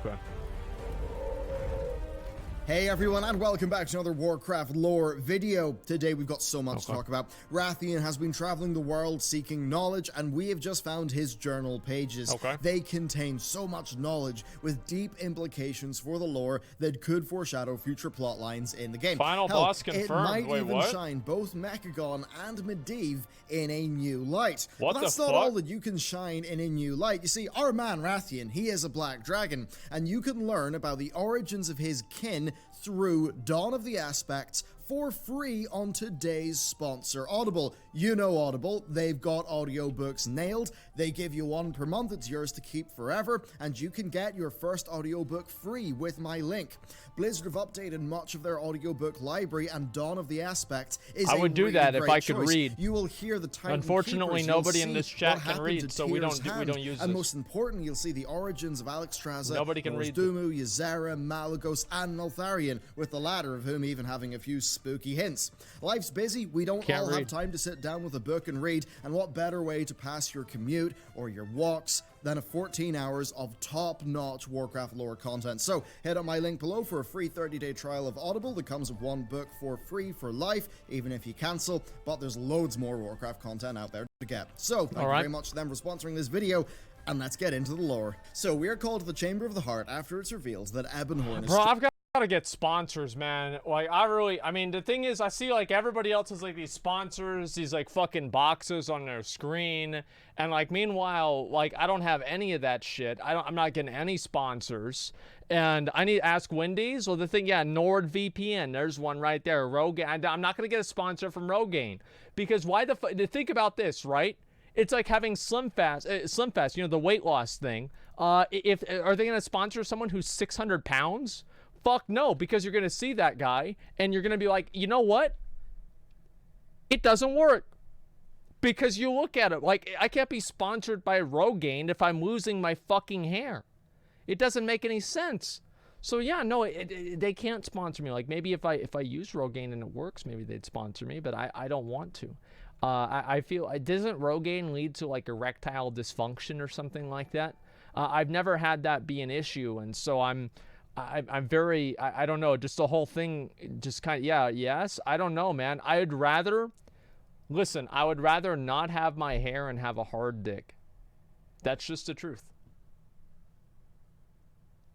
Okay. Hey everyone, and welcome back to another Warcraft lore video. Today we've got so much to talk about. Wrathion has been traveling the world seeking knowledge, and we have just found his journal pages. They contain so much knowledge with deep implications for the lore that could foreshadow future plot lines in the game. Final boss confirmed. It might even shine both Mechagon and Medivh in a new light. What But that's the not fuck? all that you can shine in a new light. You see, our man Wrathion, he is a black dragon, and you can learn about the origins of his kin through Dawn of the Aspects for free on today's sponsor, Audible. You know Audible, they've got audiobooks nailed. They give you one per month, it's yours to keep forever, and you can get your first audiobook free with my link. Blizzard have updated much of their audiobook library, and Dawn of the Aspects is I would do really that if I could choice. read. You will hear the Titan Unfortunately, Keepers, nobody you'll in this see chat what can happened read, to so we Tyr's don't hand. use And this. most important, you'll see the origins of Alexstrasza, Nobody can read Dumu, Ysera, Malagos, and Neltharion, with the latter of whom even having a few spooky hints. Life's busy, we don't all have time to sit down with a book and read, and what better way to pass your commute or your walks than a 14 hours of top-notch Warcraft lore content. So hit up my link below for a free 30-day trial of Audible that comes with one book for free for life, even if you cancel, but there's loads more Warcraft content out there to get. So thank you very much to them for sponsoring this video, and let's get into the lore. So we are called to the Chamber of the Heart after it's revealed that Ebonhorn is... Bro, I've got to get sponsors, man. Like, I mean, the thing is, I see, like, everybody else has, like, these sponsors, these, like, fucking boxes on their screen, and, like, meanwhile, like, I don't have any of that shit. I'm not getting any sponsors, and I need to ask Wendy's. Well, the thing, yeah, NordVPN, there's one right there. Rogaine, I'm not going to get a sponsor from Rogaine, because why the fuck, think about this, right? It's like having Slim Fast, you know, the weight loss thing. Are they going to sponsor someone who's 600 pounds? Fuck no, because you're going to see that guy, and you're going to be like, you know what? It doesn't work. Because you look at it, like, I can't be sponsored by Rogaine if I'm losing my fucking hair. It doesn't make any sense. So yeah, no, they can't sponsor me. Like, maybe if I use Rogaine and it works, maybe they'd sponsor me, but I don't want to. I feel, doesn't Rogaine lead to, like, erectile dysfunction or something like that? I've never had that be an issue, and so I'm very, I don't know, just the whole thing just kind of, yeah, yes, I don't know, man. I would rather not have my hair and have a hard dick. That's just the truth.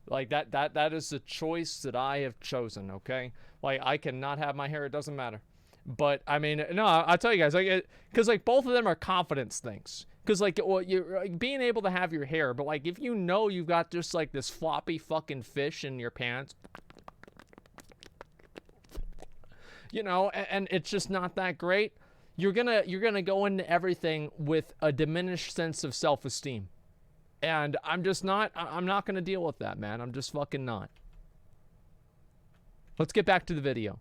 Like, that is the choice that I have chosen, okay? Like, I cannot have my hair, it doesn't matter. But, I mean, no, I'll tell you guys, like, because, like, both of them are confidence things. Because, like, well, you're like, being able to have your hair, but, like, if you know you've got just, like, this floppy fucking fish in your pants, you know, and it's just not that great, you're gonna go into everything with a diminished sense of self-esteem. And I'm not gonna deal with that, man. I'm just fucking not. Let's get back to the video.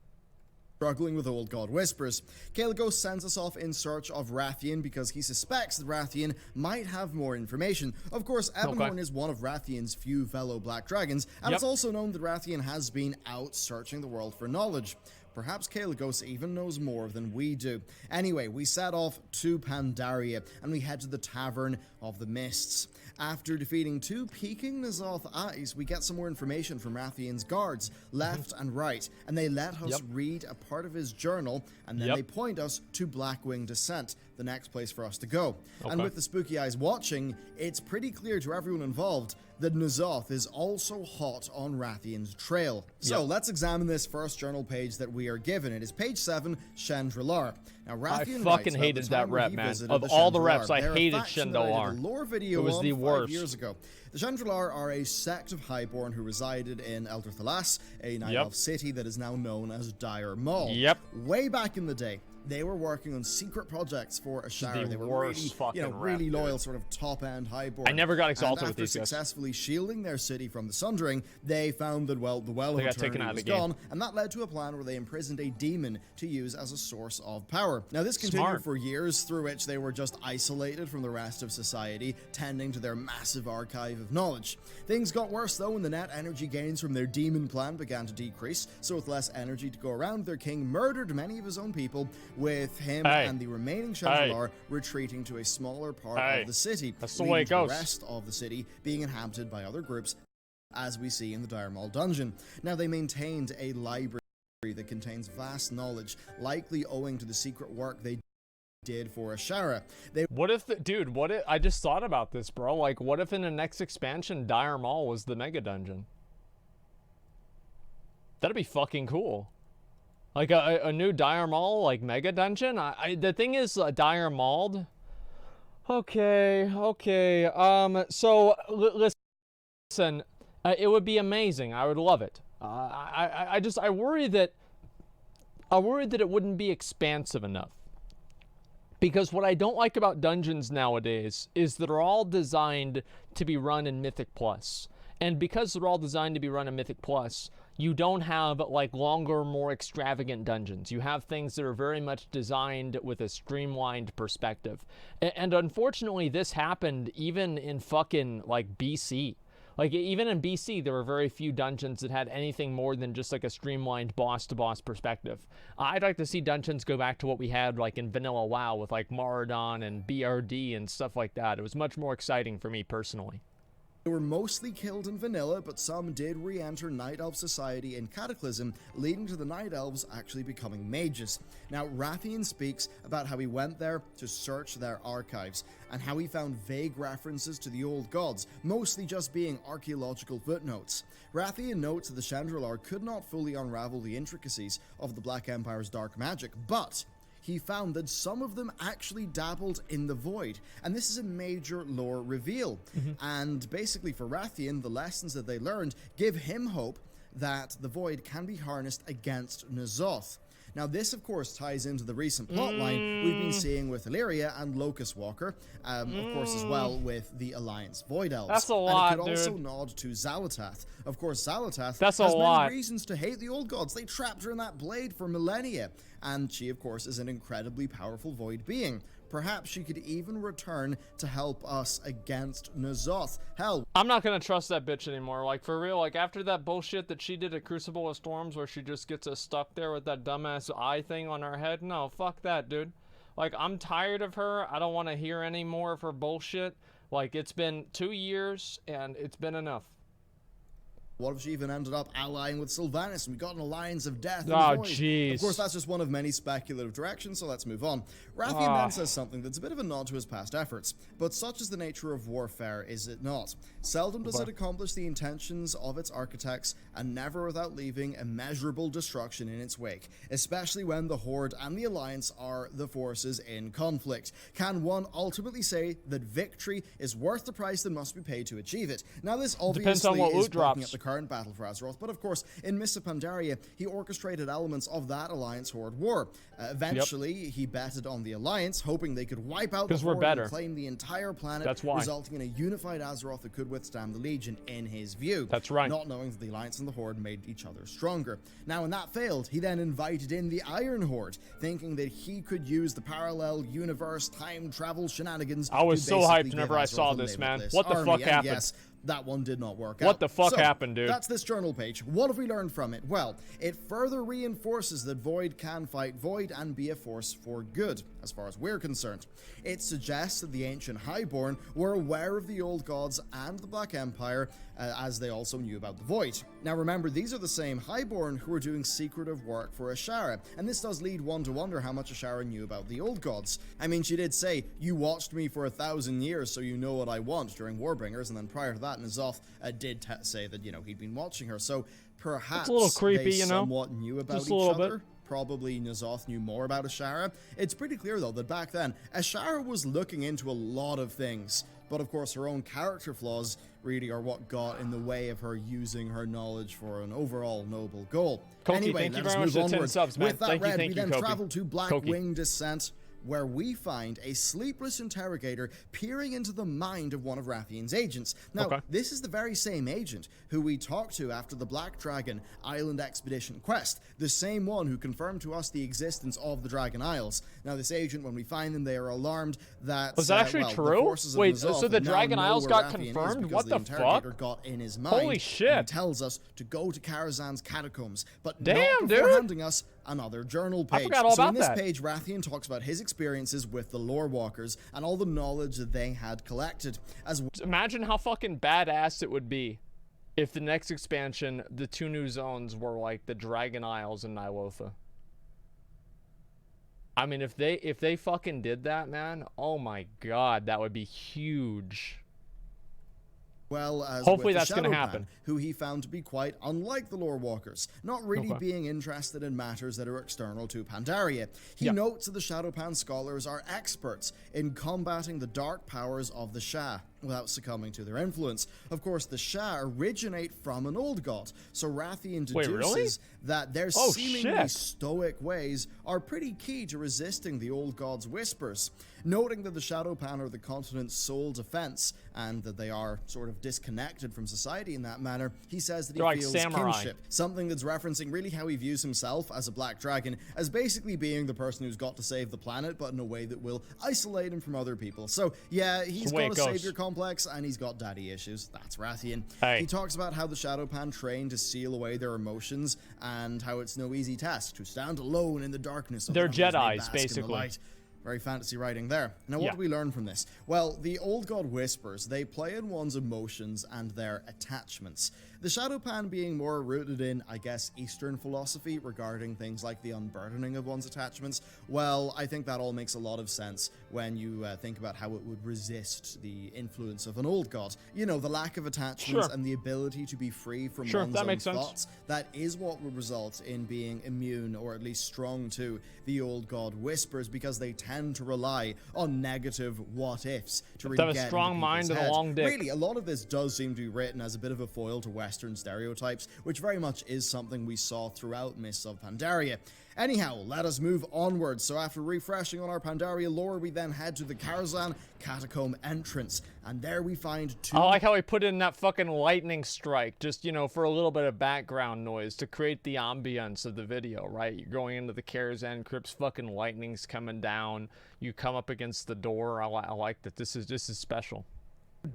Struggling with Old God Whispers. Kalecgos sends us off in search of Wrathion because he suspects that Wrathion might have more information. Of course, Ebonhorn is one of Wrathion's few fellow black dragons, and it's also known that Wrathion has been out searching the world for knowledge. Perhaps Kalecgos even knows more than we do. Anyway, we set off to Pandaria, and we head to the Tavern of the Mists. After defeating two peeking ZOTH eyes, we get some more information from Wrathion's guards, left and right, and they let us read a part of his journal, and then they point us to Blackwing Descent, the next place for us to go. And with the spooky eyes watching, it's pretty clear to everyone involved that ZOTH is also hot on Wrathion's trail. So let's examine this first journal page that we are given. It is page 7, Chandrilar. Now, Wrathion I fucking hated that rep, man. Of all the reps, I hated Chandrilar. It was the worst. 5 years ago. The Chandrilar are a sect of Highborn who resided in Elder Thalas, a night elf city that is now known as Dire Maul. Way back in the day, they were working on secret projects for Ashara. They were really, really loyal, sort of top-end Highborn. I never got exalted with these guys. After successfully shielding their city from the Sundering, they found that, well, the Well of Eternity was gone, and that led to a plan where they imprisoned a demon to use as a source of power. Now, this continued for years, through which they were just isolated from the rest of society, tending to their massive archive of knowledge. Things got worse, though, when the net energy gains from their demon plan began to decrease, so with less energy to go around, their king murdered many of his own people, with him and the remaining Chandrilar retreating to a smaller part of the city. That's the way it goes. The rest of the city being inhabited by other groups as we see in the Dire Maul dungeon. Now, they maintained a library that contains vast knowledge, likely owing to the secret work they did for Ashara. What if, what if, I just thought about this, bro. Like, what if in the next expansion, Dire Maul was the mega dungeon? That'd be fucking cool. Like a new Dire Maul, like mega dungeon. The thing is, Dire Mauled. Okay. So listen, it would be amazing. I would love it. I worry that it wouldn't be expansive enough. Because what I don't like about dungeons nowadays is that they're all designed to be run in Mythic Plus. And because they're all designed to be run in Mythic Plus, you don't have like longer, more extravagant dungeons. You have things that are very much designed with a streamlined perspective. And unfortunately, this happened even in fucking like BC. Like, even in BC, there were very few dungeons that had anything more than just, like, a streamlined boss-to-boss perspective. I'd like to see dungeons go back to what we had, like, in Vanilla WoW with, like, Maradon and BRD and stuff like that. It was much more exciting for me personally. They were mostly killed in vanilla, but some did re-enter Night Elf society in Cataclysm, leading to the Night Elves actually becoming mages. Now, Wrathion speaks about how he went there to search their archives, and how he found vague references to the old gods, mostly just being archaeological footnotes. Wrathion notes that the Chandrilar could not fully unravel the intricacies of the Black Empire's dark magic, but he found that some of them actually dabbled in the void, and this is a major lore reveal. And basically for Wrathion, the lessons that they learned give him hope that the void can be harnessed against ZOTH. Now, this, of course, ties into the recent plotline we've been seeing with Illyria and Locust Walker, of course, as well with the Alliance Void Elves. That's a lot, and it could dude. also nod to Xal'atath. Of course, Xal'atath That's has a lot. many reasons to hate the old gods. They trapped her in that blade for millennia, and she, of course, is an incredibly powerful void being. Perhaps she could even return to help us against ZOTH. Hell, I'm not gonna trust that bitch anymore. Like, for real, like, after that bullshit that she did at Crucible of Storms where she just gets us stuck there with that dumbass eye thing on her head, no, fuck that, dude. Like, I'm tired of her. I don't want to hear any more of her bullshit. Like, it's been 2 years, and it's been enough. what if she even ended up allying with Sylvanas and we got an alliance of death? Oh, jeez. Of course, that's just one of many speculative directions, so let's move on. Wrathion then says something that's a bit of a nod to his past efforts, but such is the nature of warfare, is it not? Seldom does it accomplish the intentions of its architects, and never without leaving immeasurable destruction in its wake, especially when the Horde and the Alliance are the forces in conflict. Can one ultimately say that victory is worth the price that must be paid to achieve it? Now, this obviously is looking at the current battle for Azeroth, but of course, in Mists of Pandaria, he orchestrated elements of that Alliance Horde war. Eventually, he betted on the Alliance, hoping they could wipe out the Horde and claim the entire planet, resulting in a unified Azeroth that could withstand the Legion, in his view. That's right. Not knowing that the Alliance and the Horde made each other stronger. Now, when that failed, he then invited in the Iron Horde, thinking that he could use the parallel universe time travel shenanigans. I was so hyped whenever I saw this, man. What the fuck happened? Yes, that one did not work out. What the fuck happened, dude? That's this journal page. What have we learned from it? Well, it further reinforces that Void can fight Void and be a force for good, as far as we're concerned. It suggests that the ancient Highborn were aware of the old gods and the Black Empire, as they also knew about the Void. Now remember, these are the same Highborn who were doing secretive work for Ashara, and this does lead one to wonder how much Ashara knew about the old gods. I mean, she did say, "You watched me for 1,000 years, so you know what I want," during Warbringers, and then prior to that, ZOTH did say that, you know, he'd been watching her, so perhaps it's a little creepy, they you know? somewhat knew about Just each a little other. bit. Probably ZOTH knew more about Ashara. It's pretty clear, though, that back then, Ashara was looking into a lot of things, but of course her own character flaws really are what got in the way of her using her knowledge for an overall noble goal. Koki, anyway, thank you let us very much move for 10 onward. subs, man. With that Thank you, we then Koki. travel to Blackwing Descent, where we find a sleepless interrogator peering into the mind of one of Wrathion's agents. Now, this is the very same agent who we talked to after the Black Dragon Island Expedition quest, the same one who confirmed to us the existence of the Dragon Isles. Now, this agent, when we find them, they are alarmed that... Was that actually true? Wait, so the Dragon Isles got confirmed? What the fuck? Got in his mind. Holy shit. And tells us to go to Karazhan's catacombs, but damn, not before dude. handing us another journal page. I forgot all about in this that. page, Wrathion talks about his experiences with the Lore Walkers and all the knowledge that they had collected. As imagine how fucking badass it would be if the next expansion, the 2 new zones were like the Dragon Isles and Nilotha. I mean, if they fucking did that, man, oh my god, that would be huge. Well as hopefully with that's the going to Shadowpan, happen. who he found to be quite unlike the Lore Walkers, not really being interested in matters that are external to Pandaria. He notes that the Shadowpan scholars are experts in combating the dark powers of the Shah without succumbing to their influence. Of course, the Shah originate from an old god, so Wrathion deduces that their seemingly stoic ways are pretty key to resisting the old god's whispers. Noting that the Shadowpan are the continent's sole defense, and that they are sort of disconnected from society in that manner, he says that he feels kinship, something that's referencing really how he views himself as a black dragon, as basically being the person who's got to save the planet, but in a way that will isolate him from other people. So yeah, he's got a savior complex, and he's got daddy issues. That's Wrathion. He talks about how the Shadowpan train to seal away their emotions, and how it's no easy task to stand alone in the darkness of they're Jedis, basically. Very fantasy writing there. Now, what do we learn from this? Well, the old god whispers, they play in one's emotions and their attachments. The Shadowpan being more rooted in, I guess, Eastern philosophy regarding things like the unburdening of one's attachments. Well, I think that all makes a lot of sense when you think about how it would resist the influence of an old god. You know, the lack of attachments and the ability to be free from one's own thoughts. That is what would result in being immune, or at least strong to, the old god whispers, because they tend to rely on negative what-ifs to really get into strong mind and a long dick. Really, a lot of this does seem to be written as a bit of a foil to Western stereotypes, which very much is something we saw throughout Mists of Pandaria. Anyhow, let us move onwards. So after refreshing on our Pandaria lore, we then head to the Karazhan Catacomb entrance, and there we find 2... I like how he put in that fucking lightning strike, just, you know, for a little bit of background noise to create the ambience of the video, right? You're going into the Karazhan crypts, fucking lightning's coming down, you come up against the door. I like that. This is special.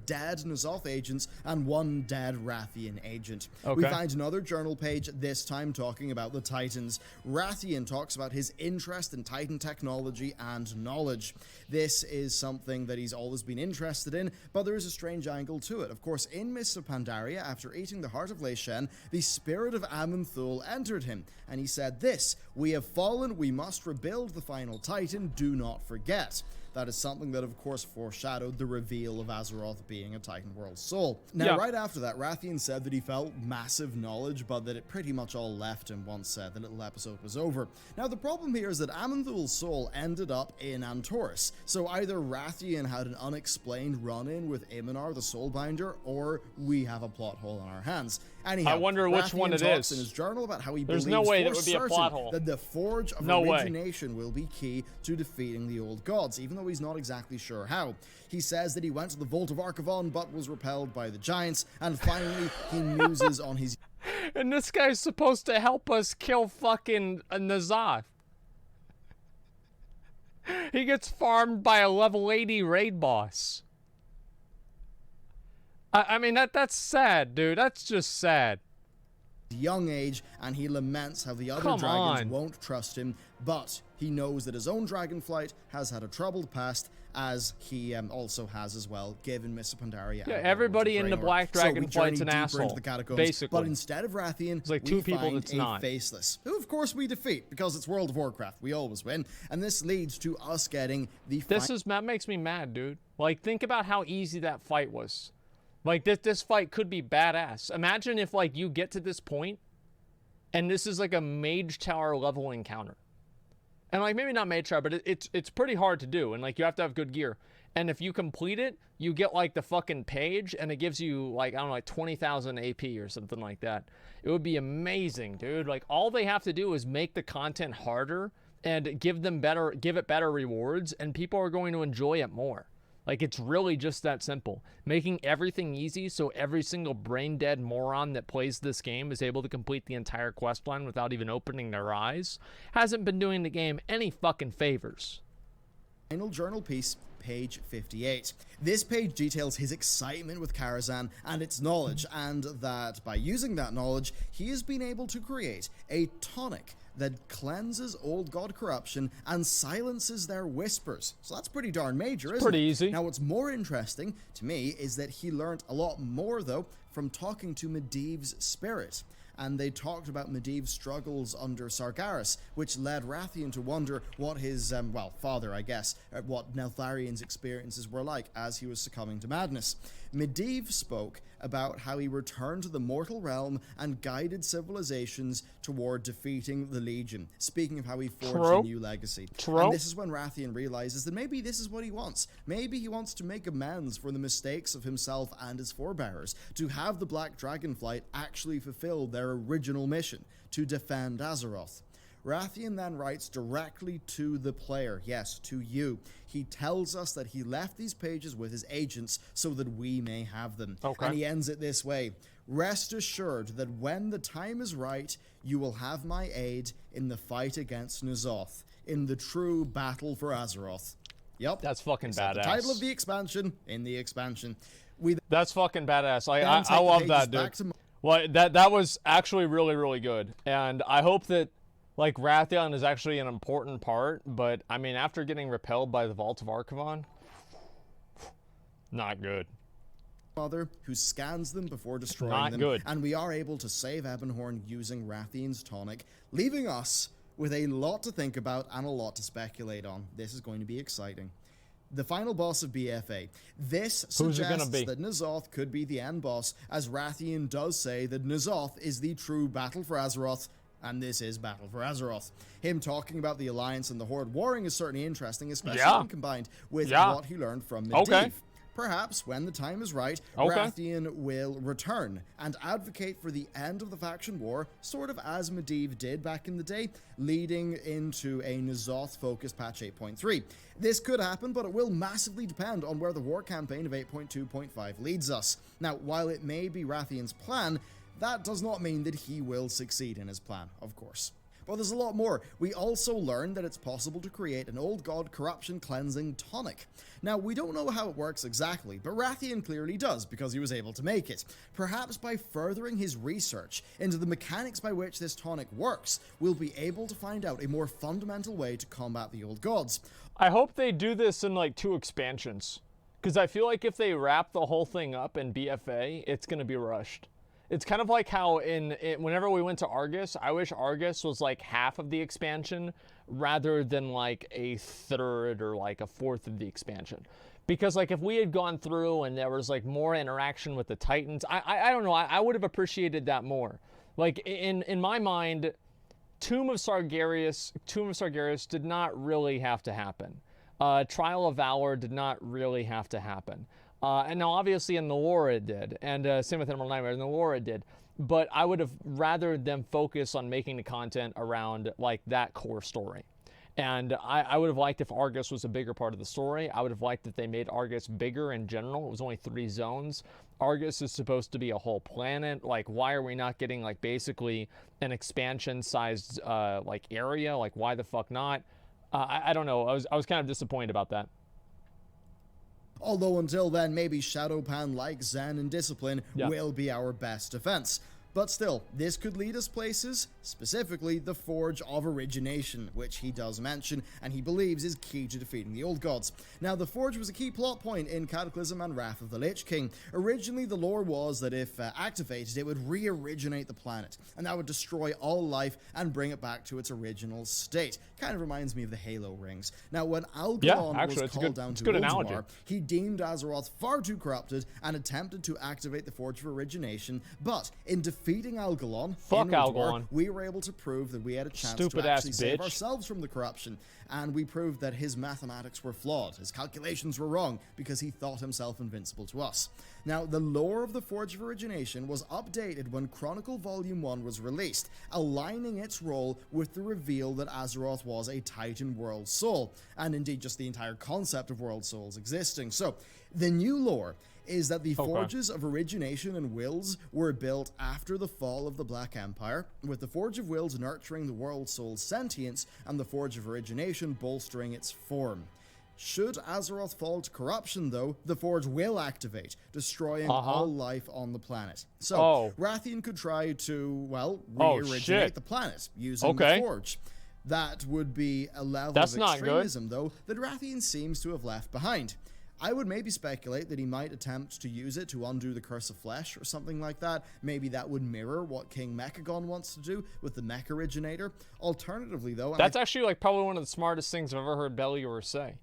Dead ZOTH agents and 1 dead Wrathion agent. We find another journal page, this time talking about the Titans. Wrathion talks about his interest in Titan technology and knowledge. This is something that he's always been interested in, but there is a strange angle to it. Of course, in Mists of Pandaria, after eating the heart of Leishen, the spirit of Aman'Thul entered him, and he said this: "We have fallen, we must rebuild the final Titan, do not forget." That is something that, of course, foreshadowed the reveal of Azeroth being a Titan World Soul. Now, right after that, Wrathion said that he felt massive knowledge, but that it pretty much all left him once the little episode was over. Now, the problem here is that Aman'Thul's soul ended up in Antorus, so either Wrathion had an unexplained run-in with Iminar, the Soulbinder, or we have a plot hole on our hands. Anyhow, I wonder which one it is. In his journal about how he There's believes no way that would be a plot hole. That the Forge of Origination will be key to defeating the old gods, even though he's not exactly sure how. He says that he went to the Vault of Archivon but was repelled by the giants, and finally he muses on his... And this guy's supposed to help us kill fucking N'Zoth. He gets farmed by a level 80 raid boss. I mean, that's sad, dude. That's just sad. Young age, and he laments how the other dragons won't trust him, but he knows that his own dragonflight has had a troubled past, as he also has as well, given Mists of Pandaria. Yeah, everybody in the Black Dragonflight's an asshole, basically. But instead of Wrathion, like we find a Faceless, who of course we defeat, because it's World of Warcraft. We always win, and this leads to us getting the... That makes me mad, dude. Like, think about how easy that fight was. Like, this fight could be badass. Imagine if, like, you get to this point, and this is, like, a Mage Tower level encounter. And, like, maybe not Mage Tower, but it's pretty hard to do, and, like, you have to have good gear. And if you complete it, you get, like, the fucking page, and it gives you, like, I don't know, like, 20,000 AP or something like that. It would be amazing, dude. Like, all they have to do is make the content harder and give it better rewards, and people are going to enjoy it more. Like, it's really just that simple. Making everything easy so every single brain-dead moron that plays this game is able to complete the entire questline without even opening their eyes hasn't been doing the game any fucking favors. Final journal piece page 58. This page details his excitement with Karazhan and its knowledge, and that by using that knowledge, he has been able to create a tonic that cleanses old god corruption and silences their whispers. So that's pretty darn major, isn't it? Pretty easy. Now, what's more interesting to me is that he learned a lot more, though, from talking to Medivh's spirit. And they talked about Medivh's struggles under Sargeras, which led Wrathion to wonder what his, father, I guess, what Neltharion's experiences were like as he was succumbing to madness. Medivh spoke about how he returned to the mortal realm and guided civilizations toward defeating the Legion, speaking of how he forged a new legacy. And this is when Wrathion realizes that maybe this is what he wants. Maybe he wants to make amends for the mistakes of himself and his forebears, to have the Black Dragonflight actually fulfill their original mission, to defend Azeroth. Wrathion then writes directly to the player, yes, to you. He tells us that he left these pages with his agents so that we may have them. Okay. And he ends it this way: rest assured that when the time is right, you will have my aid in the fight against N'Zoth, in the true battle for Azeroth. Yep. That's fucking badass. The title of the expansion in the expansion. That's fucking badass. I love that, dude. Well, that was actually really, really good. And I hope that, like, Wrathion is actually an important part, but, I mean, after getting repelled by the Vault of Archivon, not good. Mother, who scans them before destroying not them. Good. And we are able to save Ebonhorn using Wrathion's tonic, leaving us with a lot to think about and a lot to speculate on. This is going to be exciting. The final boss of BFA. This suggests that N'Zoth could be the end boss, as Wrathion does say that N'Zoth is the true battle for Azeroth, and this is Battle for Azeroth. Him talking about the Alliance and the Horde warring is certainly interesting, especially when combined with what he learned from Medivh. Perhaps, when the time is right, Wrathion will return and advocate for the end of the faction war, sort of as Medivh did back in the day, leading into a N'Zoth-focused patch 8.3. This could happen, but it will massively depend on where the war campaign of 8.2.5 leads us. Now, while it may be Wrathion's plan, that does not mean that he will succeed in his plan, of course. But there's a lot more. We also learned that it's possible to create an old god corruption cleansing tonic. Now, we don't know how it works exactly, but Wrathion clearly does because he was able to make it. Perhaps by furthering his research into the mechanics by which this tonic works, we'll be able to find out a more fundamental way to combat the old gods. I hope they do this in like 2 expansions, because I feel like if they wrap the whole thing up in BFA, it's going to be rushed. It's kind of like how whenever we went to Argus, I wish Argus was like half of the expansion rather than like a third or like a fourth of the expansion. Because like if we had gone through and there was like more interaction with the Titans, I don't know, I would have appreciated that more. Like in my mind, Tomb of Sargeras did not really have to happen. Trial of Valor did not really have to happen. And now, obviously, in the lore it did, and same with Emerald Nightmare, in the lore it did. But I would have rather them focus on making the content around, like, that core story. And I would have liked if Argus was a bigger part of the story. I would have liked if they made Argus bigger in general. It was only 3 zones. Argus is supposed to be a whole planet. Like, why are we not getting, like, basically an expansion-sized, like, area? Like, why the fuck not? I don't know. I was kind of disappointed about that. Although until then, maybe Shadowpan, like Zen and Discipline, will be our best defense. But still, this could lead us places, specifically the Forge of Origination, which he does mention, and he believes is key to defeating the Old Gods. Now, the Forge was a key plot point in Cataclysm and Wrath of the Lich King. Originally, the lore was that if activated, it would re-originate the planet, and that would destroy all life and bring it back to its original state. Kind of reminds me of the Halo rings. Now, when Algalon was called down to Ulduar, he deemed Azeroth far too corrupted and attempted to activate the Forge of Origination, but in defeating Algalon, we were able to prove that we had a chance to actually save ourselves from the corruption, and we proved that his mathematics were flawed, his calculations were wrong, because he thought himself invincible to us. Now, the lore of the Forge of Origination was updated when Chronicle Volume 1 was released, aligning its role with the reveal that Azeroth was a Titan World Soul, and indeed just the entire concept of World Souls existing. So, the new lore is that the Forges of Origination and Wills were built after the fall of the Black Empire, with the Forge of Wills nurturing the World Soul's sentience and the Forge of Origination bolstering its form. Should Azeroth fall to corruption, though, the Forge will activate, destroying all life on the planet. So, Wrathion could try to, well, re-originate the planet using the Forge. That would be a level of extremism, though, that Wrathion seems to have left behind. I would maybe speculate that he might attempt to use it to undo the Curse of Flesh or something like that. Maybe that would mirror what King Mechagon wants to do with the Mech Originator. Alternatively, though... That's actually, like, probably one of the smartest things I've ever heard Bellior say.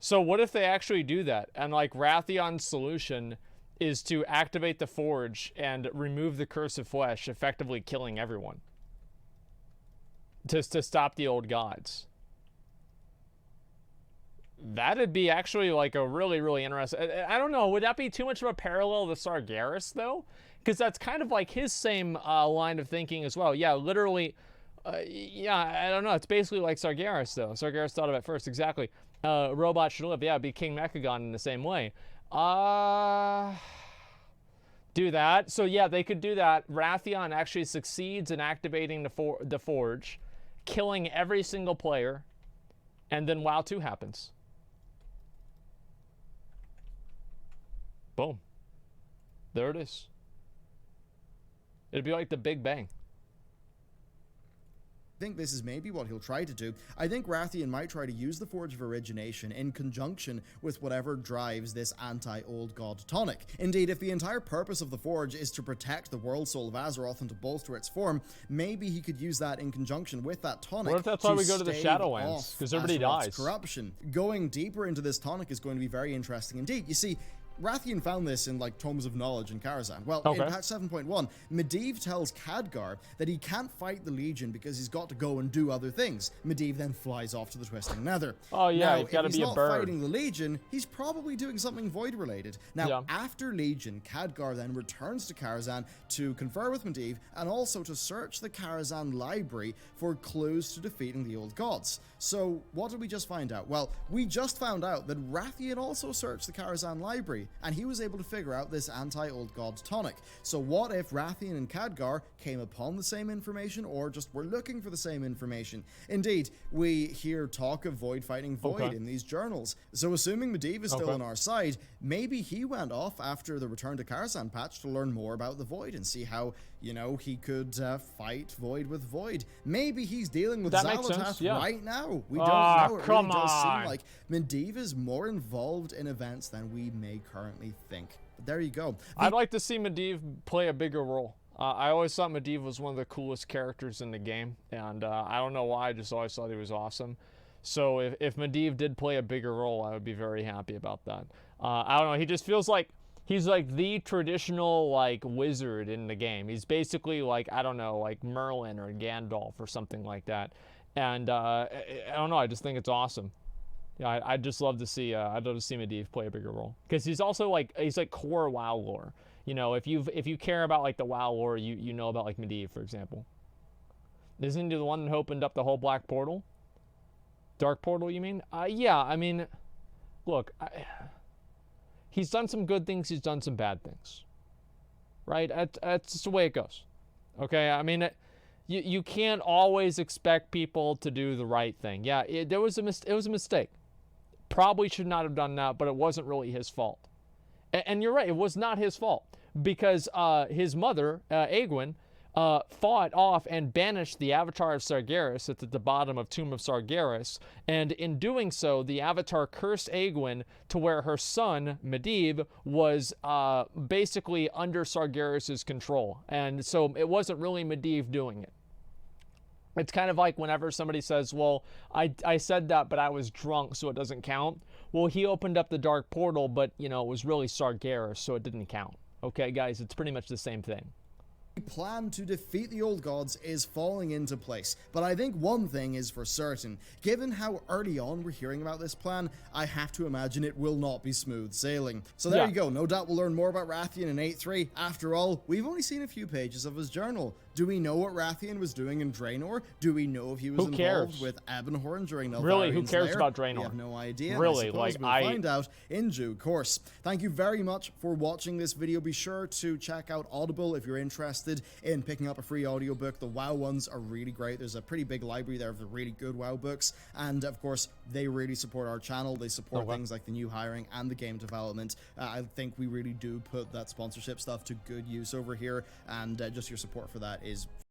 So what if they actually do that? And, like, Wrathion's solution is to activate the Forge and remove the Curse of Flesh, effectively killing everyone. Just to stop the old gods. That'd be actually like a really, really interesting... I don't know, would that be too much of a parallel to Sargeras, though? Because that's kind of like his same line of thinking as well. Yeah, literally... yeah, I don't know. It's basically like Sargeras, though. Sargeras thought of it first, exactly. Robot should live. Yeah, it'd be King Mechagon in the same way. Do that. So, yeah, they could do that. Wrathion actually succeeds in activating the Forge, killing every single player, and then WoW 2 happens. Boom. There it is. It'd be like the Big Bang. I think this is maybe what he'll try to do. I think Wrathion might try to use the Forge of Origination in conjunction with whatever drives this anti-Old God tonic. Indeed, if the entire purpose of the Forge is to protect the World Soul of Azeroth and to bolster its form, maybe he could use that in conjunction with that tonic. What if that's why we go to the Shadowlands? Because everybody dies. Corruption. Going deeper into this tonic is going to be very interesting indeed. You see, Wrathion found this in, like, Tomes of Knowledge in Karazhan. Well, in patch 7.1, Medivh tells Khadgar that he can't fight the Legion because he's got to go and do other things. Medivh then flies off to the Twisting Nether. Oh, yeah, now, he's got to be a bird. If he's not fighting the Legion, he's probably doing something Void-related. Now, after Legion, Khadgar then returns to Karazhan to confer with Medivh and also to search the Karazhan library for clues to defeating the Old Gods. So, what did we just find out? Well, we just found out that Wrathion also searched the Karazhan library, and he was able to figure out this anti-Old God tonic. So what if Wrathion and Khadgar came upon the same information, or just were looking for the same information? Indeed, we hear talk of Void fighting Void in these journals. So assuming Medivh is still on our side, maybe he went off after the Return to Karazhan patch to learn more about the Void and see how, you know, he could fight Void with Void. Maybe he's dealing with Xal'atath right now. We don't know. It really does seem like Medivh is more involved in events than we may currently think. But there you go. I'd like to see Medivh play a bigger role. I always thought Medivh was one of the coolest characters in the game, and I don't know why, I just always thought he was awesome. So if Medivh did play a bigger role, I would be very happy about that. I don't know, he just feels like he's like the traditional, like, wizard in the game. He's basically like, I don't know, like Merlin or Gandalf or something like that. And I don't know, I just think it's awesome. Yeah, I'd just love to see, I'd love to see Medivh play a bigger role. Because he's also like, he's like core WoW lore. You know, if you care about, like, the WoW lore, you know about, like, Medivh, for example. Isn't he the one that opened up the whole Black Portal? Dark Portal, you mean? Yeah, I mean, look, he's done some good things, he's done some bad things. Right? That's just the way it goes. Okay, I mean, you can't always expect people to do the right thing. Yeah, it was a mistake. Probably should not have done that, but it wasn't really his fault. And you're right, it was not his fault. Because his mother, Egwene, fought off and banished the Avatar of Sargeras at the bottom of Tomb of Sargeras. And in doing so, the Avatar cursed Egwene to where her son, Medivh, was basically under Sargeras' control. And so it wasn't really Medivh doing it. It's kind of like whenever somebody says, well, I said that, but I was drunk, so it doesn't count. Well, he opened up the Dark Portal, but, you know, it was really Sargeras, so it didn't count. Okay, guys, it's pretty much the same thing. The plan to defeat the Old Gods is falling into place, but I think one thing is for certain. Given how early on we're hearing about this plan, I have to imagine it will not be smooth sailing. So there you go, no doubt we'll learn more about Wrathion in 8.3. After all, we've only seen a few pages of his journal. Do we know what Wrathion was doing in Draenor? Do we know if he was involved with Ebonhorn during Neltharion? Really, who cares about Draenor? We have no idea. Really, we'll find out in due course. Thank you very much for watching this video. Be sure to check out Audible if you're interested interested in picking up a free audiobook, the WoW ones are really great. There's a pretty big library there of the really good WoW books, and of course they really support our channel. They support things like the new hiring and the game development. I think we really do put that sponsorship stuff to good use over here, and just your support for that is